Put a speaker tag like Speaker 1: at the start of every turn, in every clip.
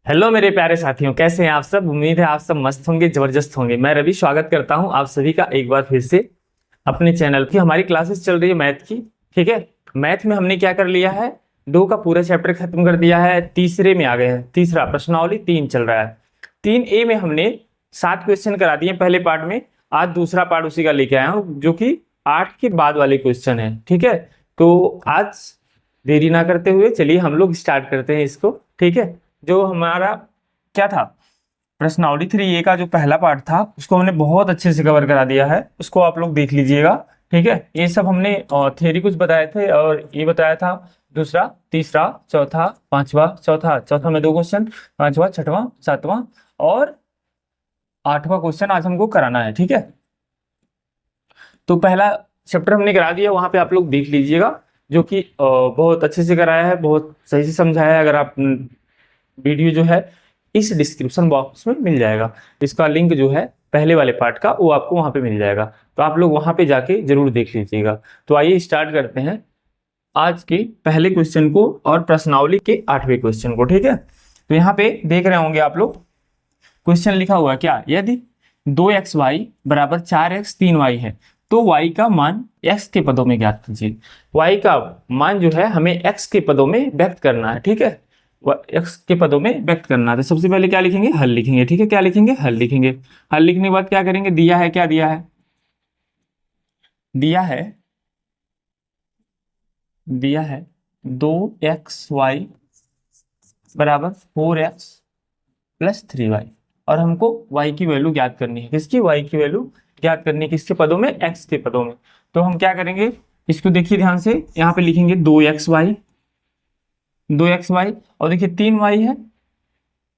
Speaker 1: Hello मेरे प्यारे साथियों, कैसे हैं आप सब। उम्मीद है आप सब मस्त होंगे, जबरदस्त होंगे। मैं रवि स्वागत करता हूं आप सभी का एक बार फिर से अपने चैनल की। हमारी क्लासेस चल रही है मैथ की। ठीक है, मैथ में हमने क्या कर लिया है, दो का पूरा चैप्टर खत्म कर दिया है, तीसरे में आ गए हैं। तीसरा प्रश्नावली 3 चल रहा है। 3A में हमने 7 क्वेश्चन करा दिए पहले पार्ट में। आज दूसरा पार्ट उसी का लेके आया हूँ, जो कि 8 के बाद वाले क्वेश्चन है। ठीक है, तो आज देरी ना करते हुए चलिए हम लोग स्टार्ट करते हैं इसको। ठीक है, जो हमारा क्या था, प्रश्नावली 3A का जो पहला पार्ट था उसको हमने बहुत अच्छे से कवर करा दिया है, उसको आप लोग देख लीजिएगा। ठीक है, ये सब हमने थ्योरी कुछ बताए थे और ये बताया था दूसरा, तीसरा, चौथा, पांचवा, चौथा चौथा में 2 क्वेश्चन, पांचवा, छठवां, सातवां और 8वां क्वेश्चन आज हमको कराना है। ठीक है, तो पहला चैप्टर हमने करा दिया, वहां पे आप लोग देख लीजिएगा, जो कि बहुत अच्छे से कराया है, बहुत सही से समझाया है। अगर आप वीडियो जो है इस डिस्क्रिप्शन बॉक्स में मिल जाएगा, इसका लिंक जो है पहले वाले पार्ट का वो आपको वहां पे मिल जाएगा, तो आप लोग वहां पे जाके जरूर देख लीजिएगा। तो आइए स्टार्ट करते हैं आज के पहले क्वेश्चन को और प्रश्नावली के 8वें क्वेश्चन को। ठीक है, तो यहाँ पे देख रहे होंगे आप लोग, क्वेश्चन लिखा हुआ है क्या, यदि 2xy बराबर 4x 3y है तो y का मान x के पदों में ज्ञात कीजिए। y का मान जो है हमें x के पदों में व्यक्त करना है। ठीक है, x के पदों में व्यक्त करना है, तो सबसे पहले क्या लिखेंगे, हल लिखेंगे। ठीक है, क्या लिखेंगे, हल लिखेंगे। हल लिखने के बाद क्या करेंगे, दिया है, क्या दिया है, दिया है 2xy बराबर 4x प्लस 3y, और हमको y की वैल्यू ज्ञात करनी है। किसकी, y की वैल्यू ज्ञात करनी है, किसके पदों में, x के पदों में। तो हम क्या करेंगे, इसको देखिए ध्यान से, यहाँ पे लिखेंगे 2xy और देखिए 3y है,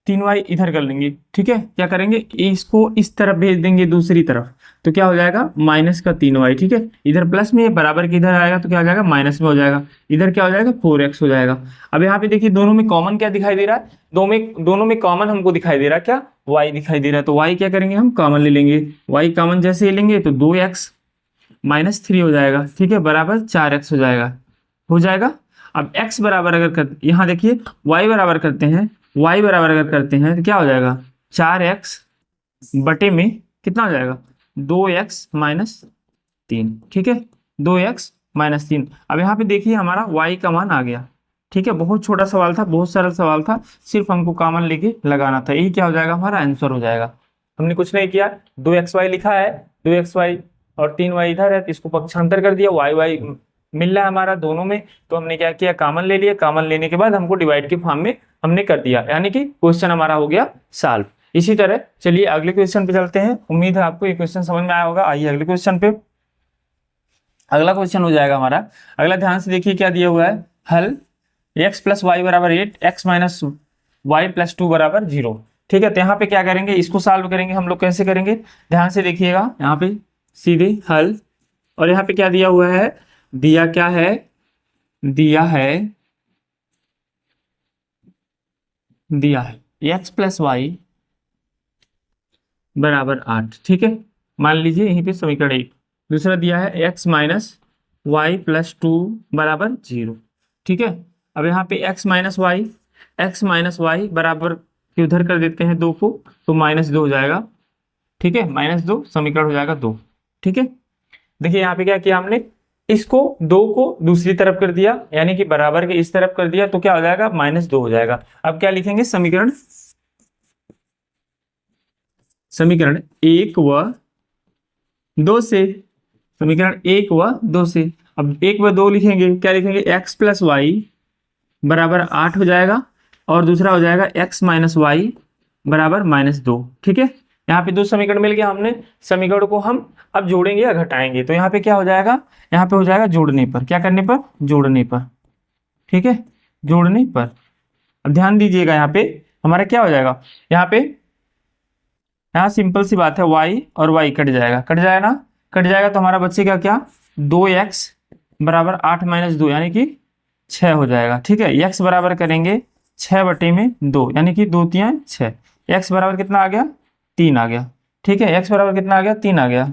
Speaker 1: 3y इधर कर लेंगे। ठीक है, क्या करेंगे, इसको इस तरफ भेज देंगे दूसरी तरफ, तो क्या हो जाएगा, माइनस का 3y। ठीक है, इधर प्लस में बराबर के इधर आएगा तो क्या हो जाएगा, माइनस में हो जाएगा, इधर क्या हो जाएगा, 4x हो जाएगा। अब यहाँ पे देखिए दोनों में कॉमन क्या दिखाई दे रहा है, दोनों में कॉमन हमको दिखाई दे रहा है क्या, y दिखाई दे रहा है। तो y क्या करेंगे, हम कॉमन ले लेंगे। y कॉमन जैसे ही लेंगे तो 2x माइनस 3 हो जाएगा। ठीक है, बराबर 4x हो जाएगा। अब x बराबर अगर यहाँ देखिए y बराबर करते हैं, y बराबर अगर करते हैं तो क्या हो जाएगा, 4x बटे में कितना हो जाएगा, 2x माइनस 3। ठीक है, 2x माइनस 3। अब यहाँ पे देखिए हमारा y का मान आ गया। ठीक है, बहुत छोटा सवाल था, बहुत सरल सवाल था, सिर्फ हमको कॉमन लेके लगाना था, यही क्या हो जाएगा, हमारा आंसर हो जाएगा। हमने कुछ नहीं किया, 2xy लिखा है, 2xy और 3y इधर है, तो इसको पक्षांतर कर दिया, y मिल रहा है हमारा दोनों में, तो हमने क्या किया, कॉमन ले लिया। कॉमन लेने के बाद हमको डिवाइड के फॉर्म में हमने कर दिया, यानी कि क्वेश्चन हमारा हो गया सॉल्व। इसी तरह चलिए अगले क्वेश्चन पे चलते हैं। उम्मीद है आपको ये क्वेश्चन समझ में आया होगा। आइए अगले क्वेश्चन पे, अगला क्वेश्चन हो जाएगा हमारा। अगला ध्यान से देखिए क्या दिया हुआ है, हल x प्लस वाई बराबर 8, x माइनस वाई प्लस 2 बराबर 0। ठीक है, तो यहाँ पे क्या करेंगे, इसको सॉल्व करेंगे हम लोग। कैसे करेंगे, ध्यान से देखिएगा, यहाँ पे सीधे हल, और यहाँ पे क्या दिया हुआ है, दिया क्या है, दिया है x प्लस वाई बराबर 8। ठीक है, मान लीजिए यहीं पे समीकरण 1। दूसरा दिया है x माइनस वाई प्लस 2 बराबर 0। ठीक है, अब यहाँ पे x माइनस वाई बराबर के उधर कर देते हैं 2 को, तो -2 हो जाएगा। ठीक है, -2 समीकरण हो जाएगा 2। ठीक है, देखिए यहाँ पे क्या किया हमने, इसको 2 को दूसरी तरफ कर दिया, यानी कि बराबर के इस तरफ कर दिया, तो क्या हो जाएगा, -2 हो जाएगा। अब क्या लिखेंगे, समीकरण 1 व 2 से, समीकरण 1 व 2 से। अब 1 व 2 लिखेंगे, क्या लिखेंगे, x प्लस वाई बराबर 8 हो जाएगा, और दूसरा हो जाएगा x माइनस वाई बराबर -2। ठीक है, यहाँ पे 2 समीकरण मिल गया। हमने समीकरण को हम अब जोड़ेंगे या घटाएंगे, तो यहाँ पे क्या हो जाएगा, यहाँ पे हो जाएगा जोड़ने पर, क्या करने पर, जोड़ने पर। ठीक है, जोड़ने पर। अब ध्यान दीजिएगा, यहाँ पे हमारा क्या हो जाएगा, यहाँ सिंपल सी बात है, y और y कट जाएगा, ना, कट जाएगा, तो हमारा बचेगा क्या, 2x बराबर 8 माइनस 2 यानी कि 6 हो जाएगा। ठीक है, x बराबर करेंगे 6 बटे में 2, यानी कि 2 3 6, x बराबर कितना आ गया, 3 आ गया। ठीक है, x बराबर कितना आ गया, 3 आ गया,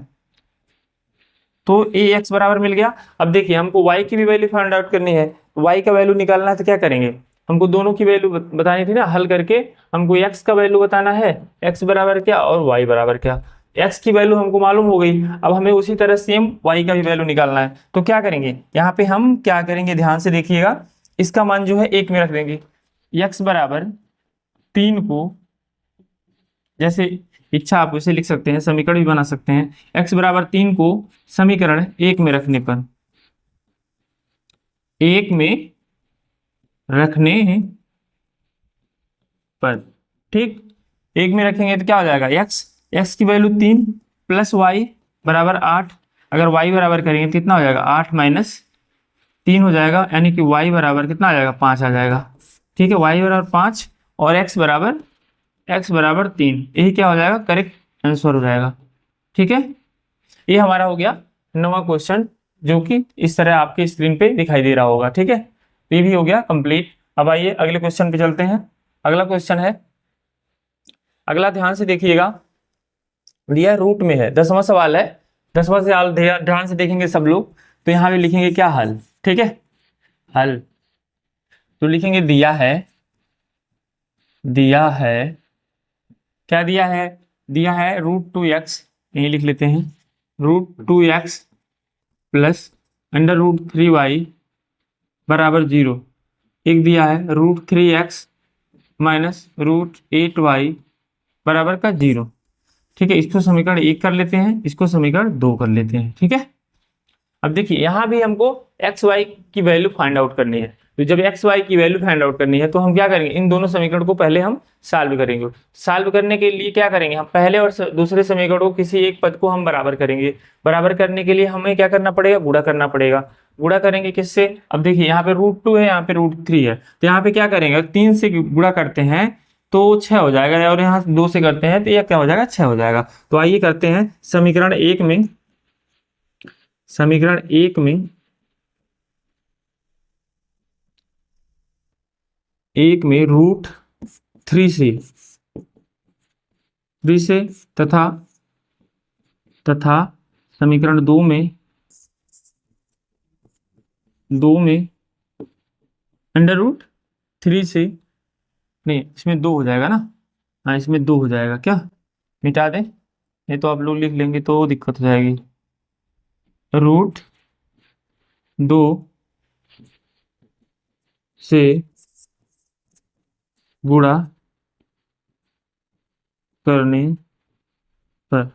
Speaker 1: तो a x बराबर मिल गया। अब देखिए हमको y की भी वैल्यू फाइंड आउट करनी है, y का वैल्यू निकालना है, तो क्या करेंगे, हमको दोनों की वैल्यू बतानी थी ना, हल करके हमको x का वैल्यू बताना है, x बराबर क्या और y बराबर क्या। x की वैल्यू हमको मालूम हो गई, अब हमें उसी तरह सेम y का भी वैल्यू निकालना है। तो क्या करेंगे, यहाँ पे हम क्या करेंगे, ध्यान से देखिएगा, इसका मान जो है 1 में रख देंगे। x बराबर 3 को, जैसे इच्छा आप उसे लिख सकते हैं, समीकरण भी बना सकते हैं। x बराबर 3 को समीकरण 1 में रखने पर, 1 में रखने पर, ठीक, 1 में रखेंगे तो क्या हो जाएगा, x की वैल्यू 3 प्लस y बराबर 8। अगर y बराबर करेंगे तो कितना हो जाएगा, 8 माइनस 3 हो जाएगा, यानी कि y बराबर कितना आ जाएगा, 5 आ जाएगा। ठीक है, y बराबर 5 और x बराबर 3, यही क्या हो जाएगा, करेक्ट आंसर हो जाएगा। ठीक है, ये हमारा हो गया 9वां क्वेश्चन, जो कि इस तरह आपके स्क्रीन पे दिखाई दे रहा होगा। ठीक है, ये भी हो गया कंप्लीट। अब आइए अगले क्वेश्चन पे चलते हैं। अगला क्वेश्चन है, अगला ध्यान से देखिएगा, दिया रूट में है, 10वां सवाल है। 10वां सवाल ध्यान से देखेंगे सब लोग, तो यहाँ पे लिखेंगे क्या, हल। ठीक है, हल तो लिखेंगे दिया है क्या दिया है √2x, यही लिख लेते हैं, √2x प्लस √3y बराबर 0। एक दिया है √3x माइनस √8y बराबर का 0। ठीक है, इसको समीकरण 1 कर लेते हैं, इसको समीकरण 2 कर लेते हैं। ठीक है, अब देखिए यहाँ भी हमको एक्स वाई की वैल्यू फाइंड आउट करनी है। तो जब एक्स वाई की वैल्यू फाइंड आउट करनी है तो हम क्या करेंगे, इन दोनों समीकरण को पहले हम सॉल्व करेंगे। सॉल्व करने के लिए क्या करेंगे, हम पहले और दूसरे समीकरण को किसी एक पद को हम बराबर करेंगे। बराबर करने के लिए हमें क्या करना पड़ेगा, गुणा करना पड़ेगा। गुणा करेंगे किससे, अब देखिए यहाँ पे √2 है, यहाँ पे √3 है, तो यहाँ पे क्या करेंगे, 3 से गुणा करते हैं तो 6 हो जाएगा, और यहाँ 2 से करते हैं तो यह क्या हो जाएगा, 6 हो जाएगा। तो आइए करते हैं समीकरण 1 में, समीकरण 1 में √3 से तथा समीकरण 2 में √3 से, नहीं इसमें 2 हो जाएगा ना, हाँ इसमें 2 हो जाएगा, क्या मिटा दें, नहीं तो आप लोग लिख लेंगे तो दिक्कत हो जाएगी। √2 से गुणा करने पर।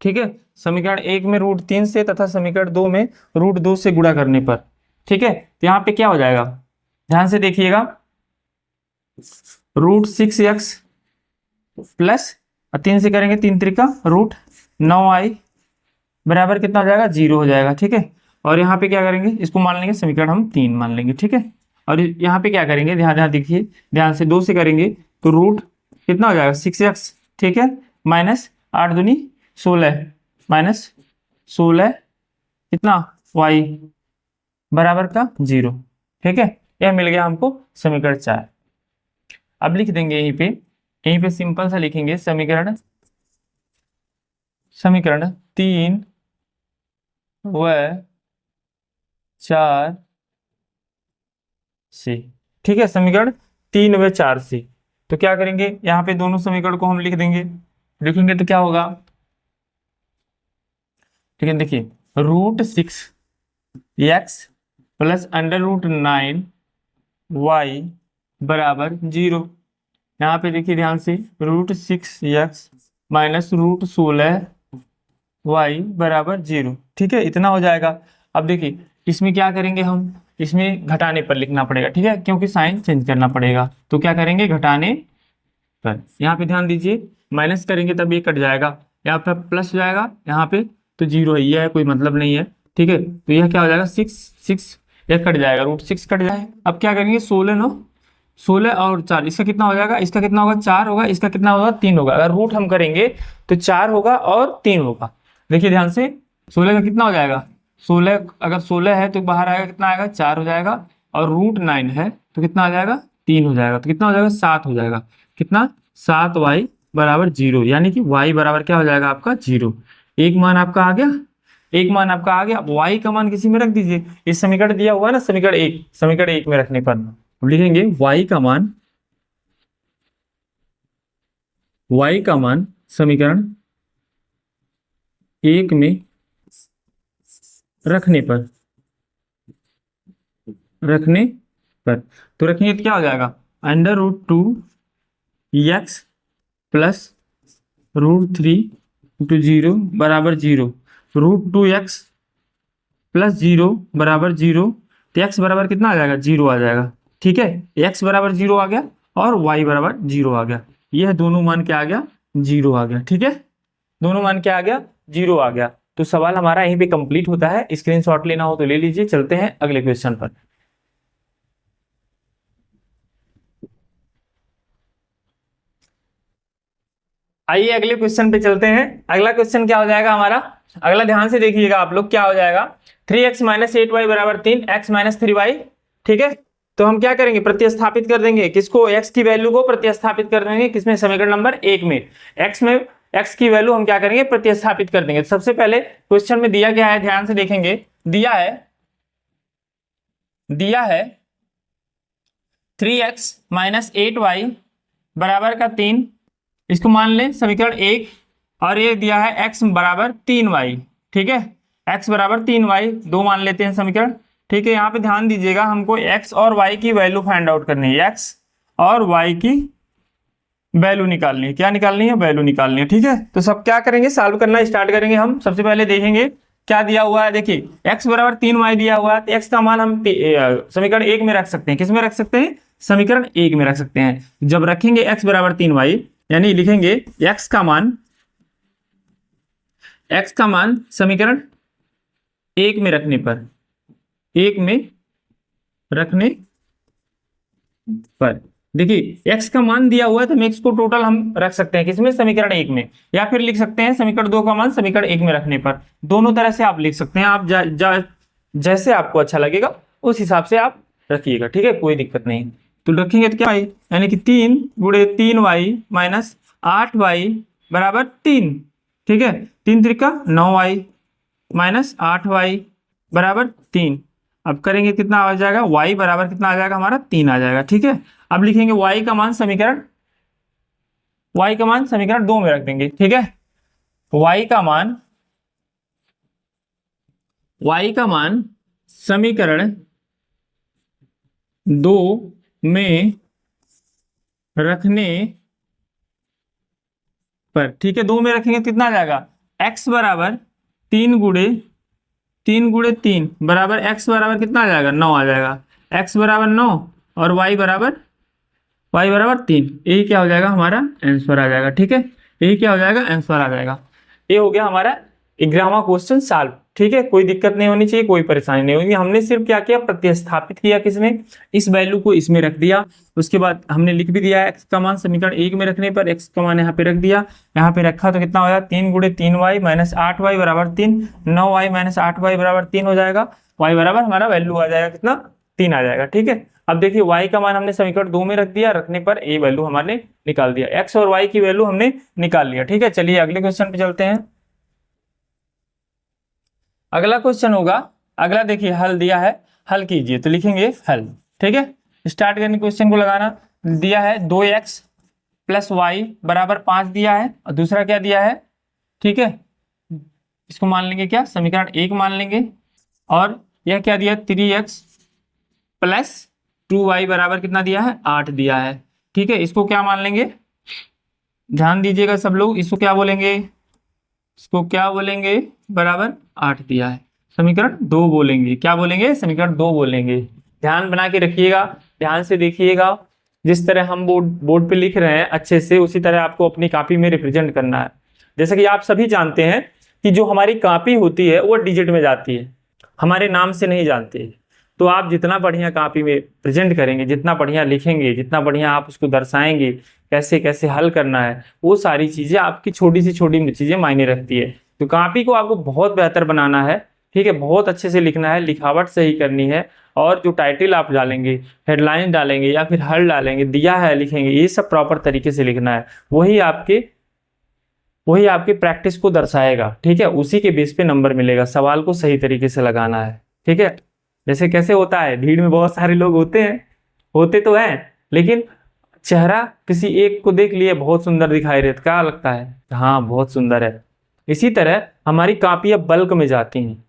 Speaker 1: ठीक है, समीकरण 1 में √3 से तथा समीकरण 2 में √2 से गुणा करने पर। ठीक है, तो यहाँ पे क्या हो जाएगा, ध्यान से देखिएगा, √6x प्लस 3 से करेंगे 3 त्रिका √9y बराबर कितना हो जाएगा, 0 हो जाएगा। ठीक है, और यहाँ पे क्या करेंगे, इसको मान लेंगे समीकरण हम 3 मान लेंगे। ठीक है, और यहाँ पे क्या करेंगे, ध्यान देखिए, ध्यान से 2 से करेंगे तो रूट कितना हो जाएगा, 6x। ठीक है, माइनस 8 दूनी 16 माइनस 16 कितना y बराबर का 0। ठीक है, यह मिल गया हमको समीकरण 4। अब लिख देंगे यहीं पे सिंपल सा लिखेंगे समीकरण 3 व 4 से। ठीक है, समीकरण 3 व 4 से, तो क्या करेंगे, यहाँ पे दोनों समीकरण को हम लिख देंगे। लिखेंगे तो क्या होगा, ठीक है, देखिए √6x प्लस √9y बराबर 0। यहाँ पे देखिए ध्यान से, √6x माइनस √16y बराबर 0। ठीक है, इतना हो जाएगा। अब देखिए इसमें क्या करेंगे, हम इसमें घटाने पर लिखना पड़ेगा। ठीक है, क्योंकि साइन चेंज करना पड़ेगा, तो क्या करेंगे, घटाने पर। यहाँ पे ध्यान दीजिए, माइनस करेंगे तब ये कट जाएगा, यहाँ पे प्लस हो जाएगा, यहाँ पे तो 0 है, ये है, कोई मतलब नहीं है। ठीक है, तो यह क्या हो जाएगा, 6 यह कट जाएगा, √6 कट जाएगा। अब क्या करेंगे, 16 और 4, इसका कितना हो जाएगा, इसका कितना होगा, 4 होगा, इसका कितना होगा, 3 होगा। अगर रूट हम करेंगे तो 4 होगा और 3 होगा। देखिए ध्यान से, 16 का कितना हो जाएगा, 16 अगर 16 है तो बाहर आएगा, कितना आएगा, 4 हो जाएगा, और √9 है तो कितना आ जाएगा, 3 हो जाएगा, तो कितना हो जाएगा, 7 हो जाएगा। कितना, 7y बराबर 0, यानी कि y बराबर क्या हो जाएगा आपका, 0। एक मान आपका आ गया, अब y का मान किसी में रख दीजिए। इस समीकरण दिया हुआ है ना, समीकरण 1 में रखने पर अब लिखेंगे y का मान समीकरण 1 में रखने पर तो रखेंगे तो क्या हो जाएगा, √2x प्लस √3 बराबर 0, √2x प्लस 0 बराबर 0, तो x बराबर कितना आ जाएगा, 0 आ जाएगा। ठीक है, x बराबर 0 आ गया और y बराबर 0 आ गया। यह दोनों मान क्या आ गया, 0 आ गया। ठीक है, दोनों मान क्या आ गया, 0 आ गया। तो सवाल हमारा यहीं पे कंप्लीट होता है। स्क्रीनशॉट लेना हो तो ले लीजिए। चलते हैं अगले क्वेश्चन पर। आइए अगले क्वेश्चन पे चलते हैं। अगला क्वेश्चन क्या हो जाएगा हमारा, अगला ध्यान से देखिएगा आप लोग, क्या हो जाएगा, 3x माइनस 8y बराबर 3, x माइनस 3y। ठीक है, तो हम क्या करेंगे, प्रतिस्थापित कर देंगे किसको, x की वैल्यू को प्रतिस्थापित कर देंगे किसमें, समीकरण नंबर 1 में। x की वैल्यू हम क्या करेंगे, प्रतिस्थापित कर देंगे। सबसे पहले क्वेश्चन में दिया क्या है, ध्यान से देखेंगे, दिया है 3x माइनस 8y बराबर का 3, इसको मान लें समीकरण 1, और ये दिया है x बराबर 3y। ठीक है, x बराबर 3y 2 मान लेते हैं समीकरण। ठीक है, यहाँ पे ध्यान दीजिएगा, हमको x और y की वैल्यू फाइंड आउट करनी है, x और y की वैल्यू निकालनी है। क्या निकालनी है, वैल्यू निकालनी है। ठीक है, तो सब क्या करेंगे, सॉल्व करना स्टार्ट करेंगे हम। सबसे पहले देखेंगे क्या दिया हुआ है। देखिए x बराबर 3y दिया हुआ है, तो x का मान हम समीकरण 1 में रख सकते हैं। किस में रख सकते हैं, समीकरण 1 में रख सकते हैं। जब रखेंगे x बराबर 3y, यानी लिखेंगे x का मान समीकरण 1 में रखने पर देखिए x का मान दिया हुआ है, तो x को टोटल हम रख सकते हैं किसमें, समीकरण 1 में, या फिर लिख सकते हैं समीकरण 2 का मान समीकरण 1 में रखने पर। दोनों तरह से आप लिख सकते हैं, आप जैसे आपको अच्छा लगेगा उस हिसाब से आप रखिएगा। ठीक है, कोई दिक्कत नहीं। तो रखेंगे तो क्या है, यानी कि 3 गुणे 3y माइनस 8y बराबर 3। ठीक है, 3 त्रिका 9y माइनस 8y बराबर 3। अब करेंगे कितना आ जाएगा, y बराबर कितना आ जाएगा हमारा, 3 आ जाएगा। ठीक है, अब लिखेंगे y का मान समीकरण 2 में रख देंगे। ठीक है, y का मान समीकरण 2 में रखने पर, ठीक है, 2 में रखेंगे कितना आ जाएगा, x बराबर 3 गुणे 3 बराबर x बराबर कितना आ जाएगा, 9 आ जाएगा। x बराबर 9 और y बराबर 3, यही क्या हो जाएगा, हमारा आंसर आ जाएगा। ठीक है, यही क्या हो जाएगा, आंसर आ जाएगा। ये हो गया हमारा 11वां क्वेश्चन सॉल्व। ठीक है, कोई दिक्कत नहीं होनी चाहिए, कोई परेशानी नहीं होगी। हमने सिर्फ क्या किया, प्रतिस्थापित किया किसमें, इस वैल्यू को इसमें रख दिया। उसके बाद हमने लिख भी दिया x का मान समीकरण 1 में रखने पर x का मान यहाँ पे रख दिया। यहाँ पे रखा तो कितना हो जाएगा, 3 गुणे 3y माइनस 8y बराबर 3, 9y माइनस 8y बराबर 3 हो जाएगा। y बराबर हमारा वैल्यू आ जाएगा कितना, 3 आ जाएगा। ठीक है, अब देखिए y का मान हमने समीकरण 2 में रख दिया, रखने पर ये वैल्यू हमारे निकाल दिया, x और y की वैल्यू हमने निकाल लिया। ठीक है, चलिए अगले क्वेश्चन पे चलते हैं। अगला क्वेश्चन होगा, अगला देखिए हल दिया है, हल कीजिए, तो लिखेंगे हल। ठीक है, स्टार्ट करने क्वेश्चन को लगाना। दिया है 2x प्लस वाई बराबर 5 दिया है, और दूसरा क्या दिया है, ठीक है, इसको मान लेंगे क्या, समीकरण 1 मान लेंगे। और यह क्या दिया, 3x प्लस 2y बराबर कितना दिया है, 8 दिया है। ठीक है, इसको क्या मान लेंगे, ध्यान दीजिएगा सब लोग, इसको क्या बोलेंगे, बराबर 8 दिया है, समीकरण 2 बोलेंगे। क्या बोलेंगे, समीकरण 2 बोलेंगे। ध्यान बना के रखिएगा, ध्यान से देखिएगा, जिस तरह हम बोर्ड पे लिख रहे हैं अच्छे से, उसी तरह आपको अपनी कॉपी में रिप्रेजेंट करना है। जैसे कि आप सभी जानते हैं कि जो हमारी कॉपी होती है वो डिजिट में जाती है, हमारे नाम से नहीं जानती है। तो आप जितना बढ़िया कॉपी में प्रेजेंट करेंगे, जितना बढ़िया लिखेंगे, जितना बढ़िया आप उसको दर्शाएंगे, कैसे कैसे हल करना है, वो सारी चीज़ें आपकी छोटी से छोटी चीज़ें मायने रखती है। तो कॉपी को आपको बहुत बेहतर बनाना है। ठीक है, बहुत अच्छे से लिखना है, लिखावट सही करनी है, और जो टाइटल आप डालेंगे, हेडलाइन डालेंगे या फिर हल डालेंगे, दिया है लिखेंगे, ये सब प्रॉपर तरीके से लिखना है। वही आपके प्रैक्टिस को दर्शाएगा। ठीक है, उसी के बेस पे नंबर मिलेगा। सवाल को सही तरीके से लगाना है। ठीक है, जैसे कैसे होता है, भीड़ में बहुत सारे लोग होते हैं होते तो हैं, लेकिन चेहरा किसी एक को देख लिए बहुत सुंदर दिखाई देता, क्या लगता है, हाँ बहुत सुंदर है। इसी तरह हमारी कापियां बल्क में जाती हैं।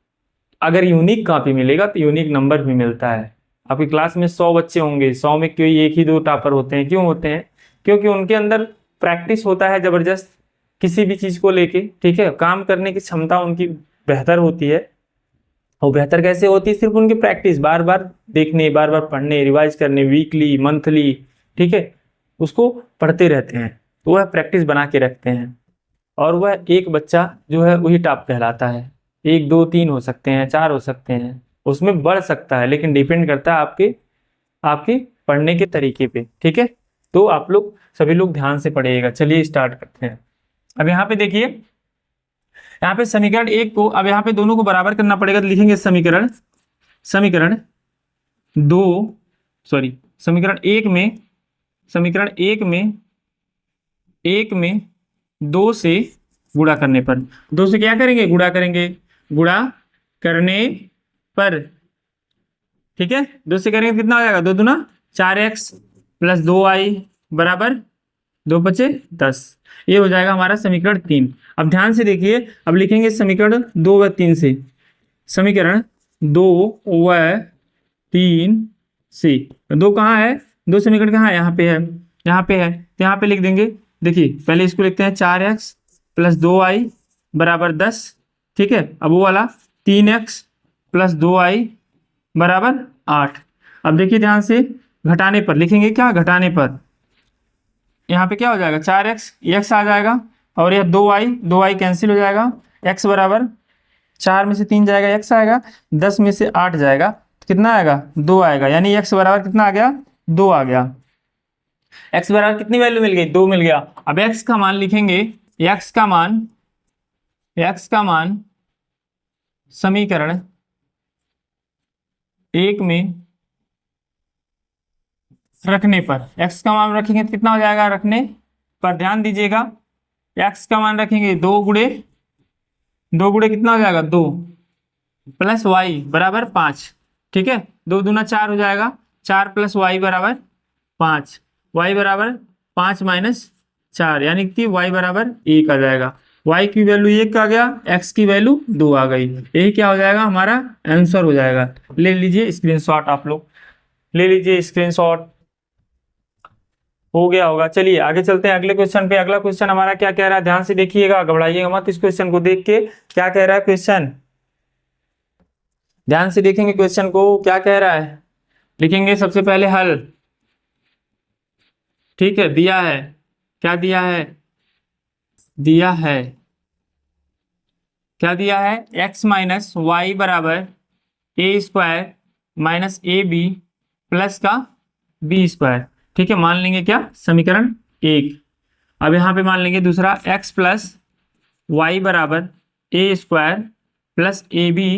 Speaker 1: अगर यूनिक कॉपी मिलेगा तो यूनिक नंबर भी मिलता है। आपकी क्लास में 100 बच्चे होंगे, 100 में कोई एक ही दो टॉपर होते हैं। क्यों होते हैं? क्योंकि उनके अंदर प्रैक्टिस होता है जबरदस्त किसी भी चीज को लेके, ठीक है, काम करने की क्षमता उनकी बेहतर होती है। और बेहतर कैसे होती है? सिर्फ उनकी प्रैक्टिस, बार बार देखने, बार बार पढ़ने, रिवाइज करने, वीकली, मंथली, ठीक है, उसको पढ़ते रहते हैं, तो वह प्रैक्टिस बना के रखते हैं। और वह एक बच्चा जो है वही टॉप कहलाता है। एक दो तीन हो सकते हैं, चार हो सकते हैं, उसमें बढ़ सकता है, लेकिन डिपेंड करता है आपके आपके पढ़ने के तरीके पे, ठीक है। तो आप लोग सभी लोग ध्यान से पढ़िएगा। चलिए स्टार्ट करते हैं। अब यहाँ पे देखिए, यहाँ पे समीकरण एक को, अब यहाँ पे दोनों को बराबर करना पड़ेगा, तो लिखेंगे समीकरण समीकरण दो, सॉरी समीकरण एक में, समीकरण एक में दो से गुणा करने पर, दो से क्या करेंगे? गुणा करेंगे, गुणा करने पर, ठीक है, दो से करेंगे कितना हो जाएगा? दो दूना 4x प्लस 2y बराबर 2×5 = 10। ये हो जाएगा हमारा समीकरण 3। अब ध्यान से देखिए, अब लिखेंगे समीकरण 2 व 3 से, समीकरण 2 व 3 से। दो कहाँ है? दो समीकरण कहाँ है? यहाँ पे है, यहाँ पे है, तो यहाँ पे लिख देंगे। देखिए पहले इसको लिखते हैं 4x प्लस 2y बराबर 10, ठीक है। अब वो वाला 3x प्लस 2y बराबर 8। अब देखिए ध्यान से, घटाने पर लिखेंगे, क्या घटाने पर? यहाँ पे क्या हो जाएगा? 4x, x आ जाएगा, और यह 2y कैंसिल हो जाएगा, x बराबर 4 में से 3 जाएगा, x आएगा, 10 में से 8 जाएगा, तो कितना आएगा? 2 आएगा, यानी x बराबर कितना आ गया? 2 आ गया। x बराबर कितनी वैल्यू मिल गई? 2 मिल गया। अब x का मान लिखेंगे, x का मान समीकरण एक में रखने पर, x का मान रखेंगे तो कितना हो जाएगा? रखने पर ध्यान दीजिएगा, x का मान रखेंगे 2 गुणे कितना हो जाएगा? 2 प्लस y बराबर 5, ठीक है, 2 दूना 4 हो जाएगा, 4 प्लस y बराबर 5, y बराबर 5 माइनस 4, यानी कि y बराबर 1 आ जाएगा। y की वैल्यू 1 आ गया, x की वैल्यू 2 आ गई। यही क्या हो जाएगा? हमारा आंसर हो जाएगा। ले लीजिए स्क्रीनशॉट, आप लोग ले लीजिए स्क्रीनशॉट, हो गया होगा। चलिए आगे चलते हैं अगले क्वेश्चन पे। अगला क्वेश्चन हमारा क्या कह रहा है? ध्यान से देखिएगा, घबराइएगा मत इस क्वेश्चन को देख के। क्या कह रहा है क्वेश्चन? ध्यान से देखेंगे क्वेश्चन को, क्या कह रहा है। लिखेंगे सबसे पहले हल, ठीक है। दिया है, क्या दिया है? दिया है, क्या दिया है? x माइनस वाई बराबर A square minus A B plus का बी स्क्वायर, ठीक है। मान लेंगे क्या? समीकरण एक। अब यहाँ पे मान लेंगे दूसरा, x प्लस वाई बराबर A square plus A B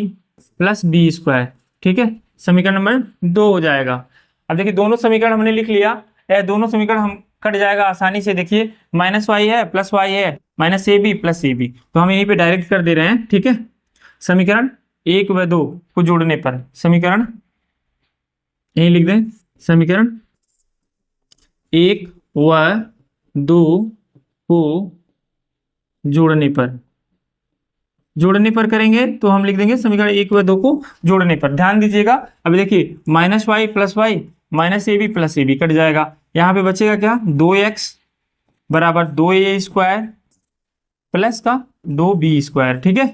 Speaker 1: plus B square, ठीक है। समीकरण नंबर 2 हो जाएगा। अब देखिए दोनों समीकरण हमने लिख लिया, यह दोनों समीकरण हम कट जाएगा आसानी से। देखिए माइनस वाई है प्लस वाई है, minus A B plus A B, तो हम यहीं पे डायरेक्ट कर दे रहे हैं, ठीक है। समीकरण 1 व 2 को जोड़ने पर, समीकरण यहीं लिख दें, समीकरण 1 व 2 को जोड़ने पर करेंगे तो हम लिख देंगे समीकरण 1 व 2 को जोड़ने पर। ध्यान दीजिएगा, अभी देखिए minus Y plus Y minus A B plus A B cut जाएगा, यहाँ पे बचेगा क्या? 2x बराबर 2a स्क्वायर प्लस का 2b स्क्वायर, ठीक है,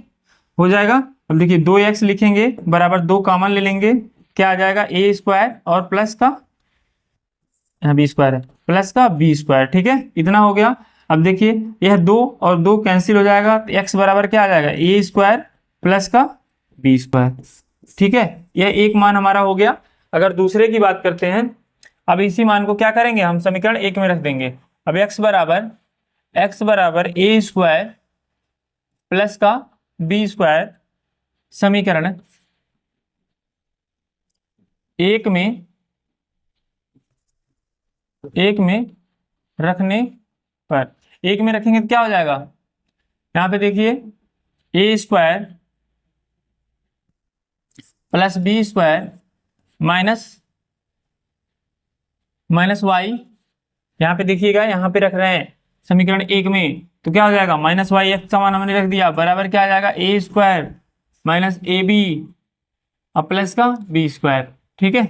Speaker 1: हो जाएगा। अब देखिए 2x लिखेंगे बराबर 2 कॉमन ले लेंगे, क्या आ जाएगा? a स्क्वायर और प्लस का, यहाँ b स्क्वायर है, प्लस का b स्क्वायर, ठीक है, इतना हो गया। अब देखिए यह 2 और 2 कैंसिल हो जाएगा, तो x बराबर क्या आ जाएगा? a स्क्वायर प्लस का b स्क्वायर, ठीक है। यह एक मान हमारा हो गया। अगर दूसरे की बात करते हैं, अब इसी मान को क्या करेंगे? हम समीकरण 1 में रख देंगे। अब x बराबर a स्क्वायर प्लस का b स्क्वायर, समीकरण 1 में रखने पर, 1 में रखेंगे तो क्या हो जाएगा? यहाँ पे देखिए a square plus b square minus minus Y, यहाँ पे देखिएगा, यहाँ पे रख रहे हैं समीकरण 1 में, तो क्या हो जाएगा माइनस वाई एक्स का मान हमने रख दिया, बराबर क्या आ जाएगा ए स्क्वायर माइनस ए बी और प्लस का बी स्क्वायर। ठीक है,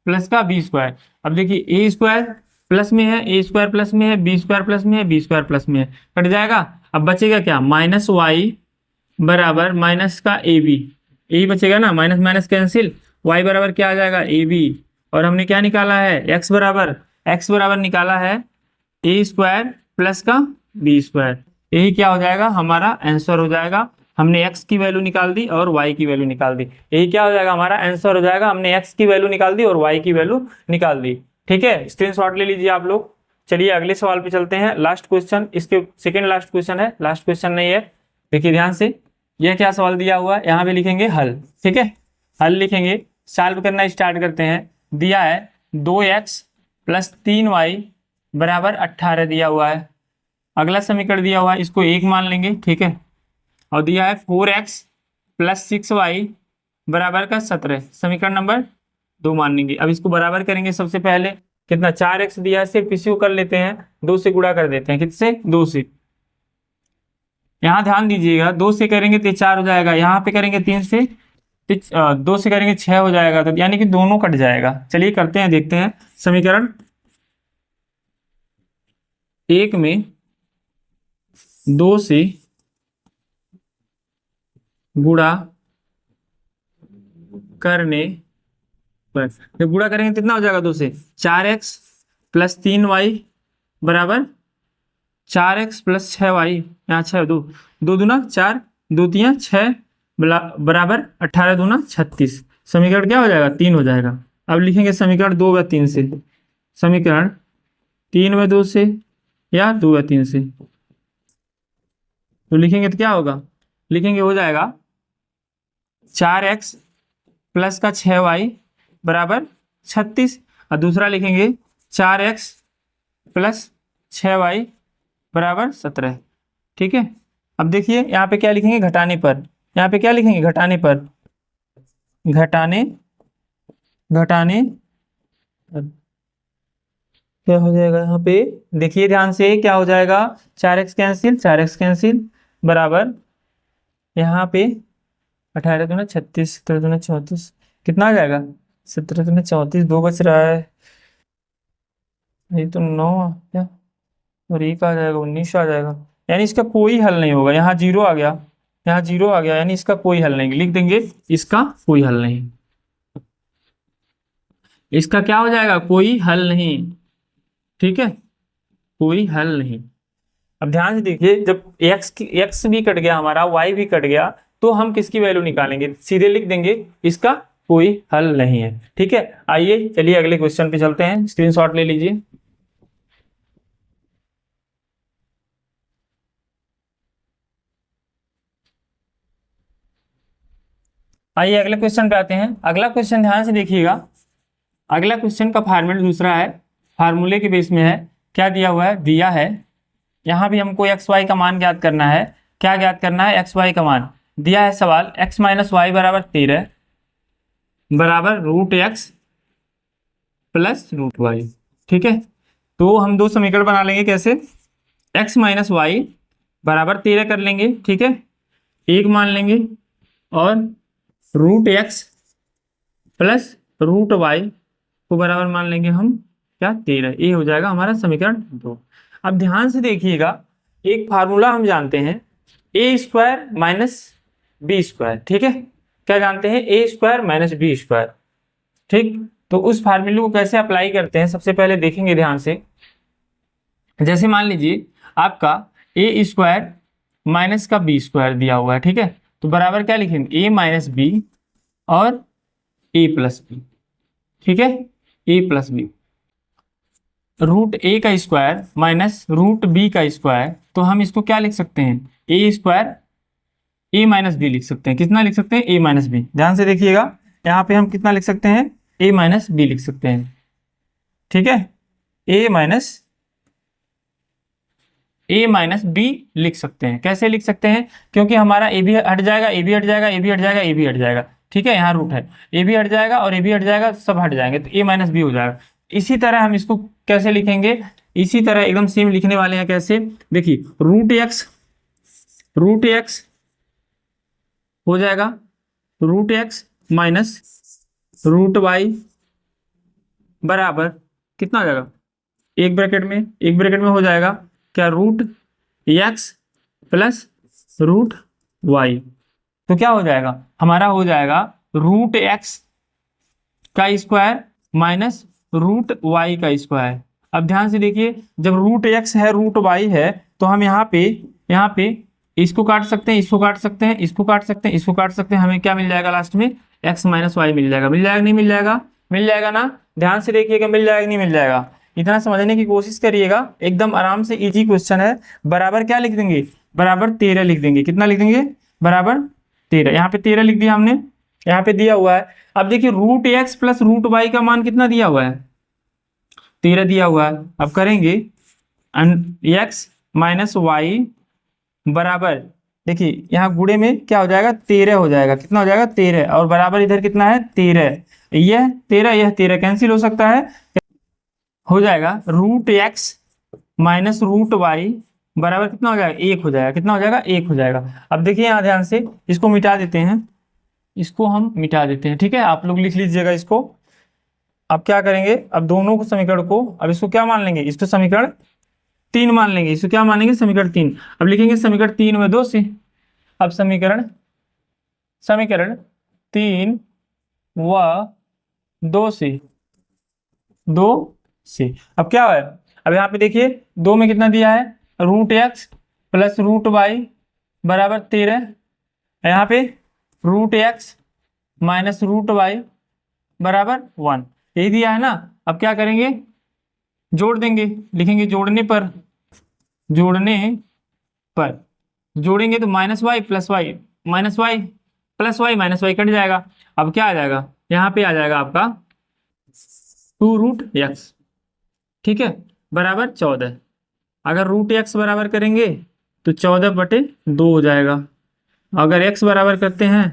Speaker 1: प्लस का बी स्क्वायर। अब देखिए ए स्क्वायर प्लस में है, ए स्क्वायर प्लस में है, बी स्क्वायर प्लस में है, बी स्क्वायर प्लस में है, कट जाएगा। अब बचेगा क्या, माइनस वाई बराबर माइनस का ए बी, ए बचेगा ना, माइनस माइनस कैंसिल, वाई बराबर क्या आ जाएगा ए बी, और हमने क्या निकाला है एक्स बराबर निकाला है ए स्क्वायर प्लस का बी स्क्वायर। यही क्या हो जाएगा हमारा आंसर हो जाएगा। हमने x की वैल्यू निकाल दी और y की वैल्यू निकाल दी, यही क्या हो जाएगा हमारा आंसर हो जाएगा। हमने x की वैल्यू निकाल दी और y की वैल्यू निकाल दी। ठीक है, स्क्रीनशॉट ले लीजिए आप लोग। चलिए अगले सवाल पे चलते हैं, लास्ट क्वेश्चन, इसके सेकंड लास्ट क्वेश्चन है, लास्ट क्वेश्चन नहीं है। देखिए ध्यान से, यह क्या सवाल दिया हुआ है, यहाँ पे लिखेंगे हल। ठीक है, हल लिखेंगे, सॉल्व करना स्टार्ट करते हैं। दिया है 2x प्लस 3y बराबर 18 दिया हुआ है। अगला समीकरण दिया हुआ है, इसको 1 मान लेंगे। ठीक है, और दिया है 4x प्लस 6y बराबर का 17, समीकरण नंबर 2 मान लेंगे। अब इसको बराबर करेंगे, सबसे पहले कितना 4x दिया है, सिर्फ इसी को कर लेते हैं, 2 से गुणा कर देते हैं, किससे 2 से। यहाँ ध्यान दीजिएगा, 2 से करेंगे तो 4 हो जाएगा, यहाँ पे करेंगे 3 से 2 से करेंगे 6 हो जाएगा, तो यानी कि दोनों कट जाएगा। चलिए करते हैं, देखते हैं। समीकरण 1 में 2 से गुणा करने पर, जब गुणा करेंगे कितना हो जाएगा 2 से, 4x प्लस 3y बराबर 4x प्लस 6y, यहाँ 6 2 2 दूना 4 2 तियाँ 6 बराबर 18 दूना 36, समीकरण क्या हो जाएगा 3 हो जाएगा। अब लिखेंगे समीकरण 2 व 3 से, समीकरण 3 व 2 से या 2 व 3 से, तो लिखेंगे तो क्या होगा, लिखेंगे हो जाएगा 4x प्लस का 6y बराबर 36, और दूसरा लिखेंगे 4x प्लस 6y बराबर 17। ठीक है, अब देखिए यहाँ पे क्या लिखेंगे घटाने पर, यहाँ पे क्या लिखेंगे घटाने पर, घटाने क्या हो जाएगा यहाँ पे, देखिए ध्यान से, क्या हो जाएगा 4x कैंसिल बराबर यहाँ पे 18 दूना 36 17 दूना 34, कितना आ जाएगा 17 दूना 34, 2 बच रहा है, ये तो 9 क्या, और 1 आ जाएगा 19 आ जाएगा, यानी इसका कोई हल नहीं होगा। यहाँ 0 आ गया, यहाँ 0 आ गया, यानी इसका कोई हल नहीं, लिख देंगे इसका कोई हल नहीं, इसका क्या हो जाएगा कोई हल नहीं। ठीक है, कोई हल नहीं। अब ध्यान से देखिए, जब x भी कट गया हमारा, y भी कट गया, तो हम किसकी वैल्यू निकालेंगे, सीधे लिख देंगे इसका कोई हल नहीं है। ठीक है, आइए चलिए अगले क्वेश्चन पे चलते हैं, स्क्रीनशॉट ले लीजिए। आइए अगले क्वेश्चन पे आते हैं। अगला क्वेश्चन ध्यान से देखिएगा, अगला क्वेश्चन का फॉर्मेट दूसरा है, फार्मूले के बेस में है। क्या दिया हुआ है, दिया है यहाँ भी हमको एक्स वाई का मान ज्ञात करना है। क्या ज्ञात करना है, एक्स वाई का मान दिया है सवाल, x माइनस वाई बराबर 13 बराबर root X plus root Y. ठीक है, तो हम 2 समीकरण बना लेंगे, कैसे, x माइनस वाई बराबर 13 कर लेंगे। ठीक है, 1 मान लेंगे, और root X plus root Y को बराबर मान लेंगे हम क्या 13, ये हो जाएगा हमारा समीकरण 2। अब ध्यान से देखिएगा, एक फार्मूला हम जानते हैं A square minus B square. ठीक है, क्या जानते हैं, A square minus B square. ठीक, तो उस फार्मूले को कैसे अप्लाई करते हैं, सबसे पहले देखेंगे ध्यान से। जैसे मान लीजिए आपका ए स्क्वायर माइनस का बी स्क्वायर दिया हुआ है। ठीक है, तो बराबर क्या लिखेंगे, ए माइनस बी और ए प्लस बी। ठीक है, A plus B, root A का स्क्वायर माइनस रूट बी का स्क्वायर, तो हम इसको क्या लिख सकते हैं, A square A minus B लिख सकते हैं। कितना लिख सकते हैं, ए माइनस बी। ध्यान से देखिएगा, यहाँ पे हम कितना लिख सकते हैं, ए माइनस बी लिख सकते हैं। ठीक है, ए माइनस बी लिख सकते हैं। कैसे लिख सकते हैं, क्योंकि हमारा ए भी हट जाएगा, ए भी हट जाएगा, ए भी हट जाएगा, ए भी हट जाएगा। ठीक है, यहाँ रूट है, ए भी हट जाएगा और ए भी हट जाएगा, सब हट जाएंगे, तो ए माइनस बी हो जाएगा। इसी तरह हम इसको कैसे लिखेंगे, इसी तरह एकदम सेम लिखने वाले हैं। कैसे, देखिए रूट एक्स हो जाएगा root X minus root Y बराबर कितना हो जाएगा, एक ब्रैकेट में हो जाएगा क्या, root X plus root Y. तो क्या हो जाएगा हमारा, हो जाएगा रूट एक्स का स्क्वायर माइनस रूट वाई का स्क्वायर। अब ध्यान से देखिए, जब रूट एक्स है रूट वाई है तो हम यहाँ पे इसको काट सकते हैं, इसको काट सकते हैं, इसको काट सकते हैं, इसको काट सकते हैं, हमें क्या मिल जाएगा लास्ट में, एक्स माइनस वाई मिल जाएगा। नहीं मिल जाएगा, मिल जाएगा ना, ध्यान से देखिएगा, मिल जाएगा नहीं मिल जाएगा, इतना समझने की कोशिश करिएगा, एकदम आराम से इजी क्वेश्चन है। बराबर क्या लिख देंगे, बराबर 13 लिख देंगे, कितना लिख देंगे, बराबर 13, यहाँ पे 13 लिख दिया हमने, यहाँ पे दिया हुआ है। अब देखिए root X plus root Y का मान कितना दिया हुआ है, 13 दिया हुआ है। अब करेंगे एक्स माइनस वाई बराबर, देखिए यहाँ गुणे में क्या हो जाएगा, 13 हो जाएगा, कितना हो जाएगा 13, और बराबर इधर कितना है 13, यह 13 कैंसिल हो सकता है, हो जाएगा root X minus root Y बराबर कितना हो जाएगा, 1 हो जाएगा, कितना हो जाएगा 1 हो जाएगा। अब देखिए यहाँ ध्यान से इसको मिटा देते हैं, इसको हम मिटा देते हैं, ठीक है, आप लोग लिख लीजिएगा इसको। अब क्या करेंगे, अब दोनों को समीकरण को, अब इसको क्या मान लेंगे, इसको समीकरण 3 मान लेंगे, इसको क्या मानेंगे, समीकरण 3। अब लिखेंगे समीकरण 3 में 2 से, अब समीकरण 3 व 2 से अब क्या है, अब यहाँ पे देखिए 2 में कितना दिया है, root X plus root Y बराबर 13, यहाँ पे root X minus root Y बराबर 1, यही दिया है ना। अब क्या करेंगे, जोड़ देंगे, लिखेंगे जोड़ने पर जोड़ेंगे तो minus Y plus Y minus Y cut जाएगा। अब क्या आ जाएगा, यहाँ पे आ जाएगा आपका 2 रूट एक्स, ठीक है, बराबर 14। अगर रूट एक्स बराबर करेंगे तो 14/2 हो जाएगा, अगर एक्स बराबर करते हैं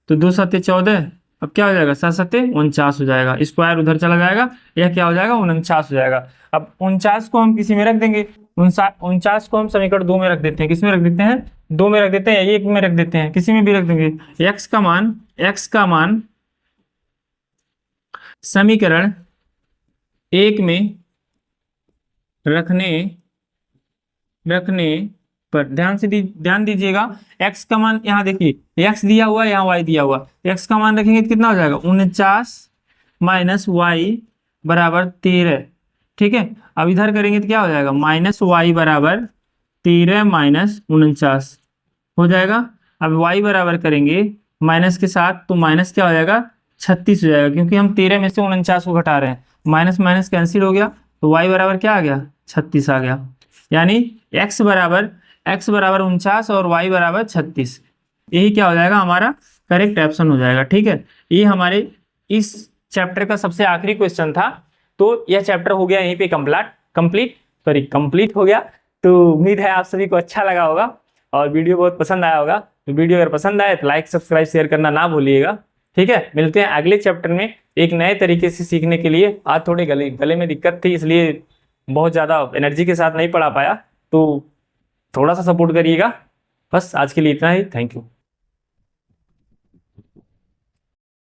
Speaker 1: तो 2 7 14, अब क्या हो जाएगा 7 7 49 हो जाएगा, स्क्वायर उधर चला जाएगा, यह क्या हो जाएगा 49 हो जाएगा। अब 49 को हम किसी में रख देंगे, 49 को हम समीकरण 2 में रख देते हैं, किस में रख देते हैं, 2 में रख देते हैं, 1 में रख देते हैं, किसी में भी रख देंगे। एक्स का मान समीकरण 1 में रखने पर ध्यान दीजिएगा, x का मान यहाँ देखिए, x दिया हुआ है, यहाँ y दिया हुआ, x का मान रखेंगे तो कितना हो जाएगा 49 माइनस वाई बराबर 13, ठीक है। अब इधर करेंगे तो क्या हो जाएगा, माइनस वाई बराबर 13 माइनस 49 हो जाएगा। अब y बराबर करेंगे माइनस के साथ तो माइनस क्या हो जाएगा 36 हो जाएगा, क्योंकि हम 13 में से 49 को घटा रहे हैं, माइनस माइनस कैंसिल हो गया, तो y बराबर क्या आ गया 36 आ गया, यानी x बराबर 49 और y बराबर 36, यही क्या हो जाएगा हमारा करेक्ट ऑप्शन हो जाएगा, ठीक है। ये हमारे इस चैप्टर का सबसे आखिरी क्वेश्चन था, तो यह चैप्टर हो गया यहीं पे कंप्लीट हो गया। तो उम्मीद है आप सभी को अच्छा लगा होगा और वीडियो बहुत पसंद आया होगा। तो वीडियो अगर पसंद आए तो लाइक सब्सक्राइब शेयर करना ना भूलिएगा, ठीक है। मिलते हैं अगले चैप्टर में एक नए तरीके से सीखने के लिए। आज थोड़े गले में दिक्कत थी, इसलिए बहुत ज़्यादा एनर्जी के साथ नहीं पढ़ा पाया, तो थोड़ा सा सपोर्ट करिएगा। बस आज के लिए इतना ही, थैंक यू।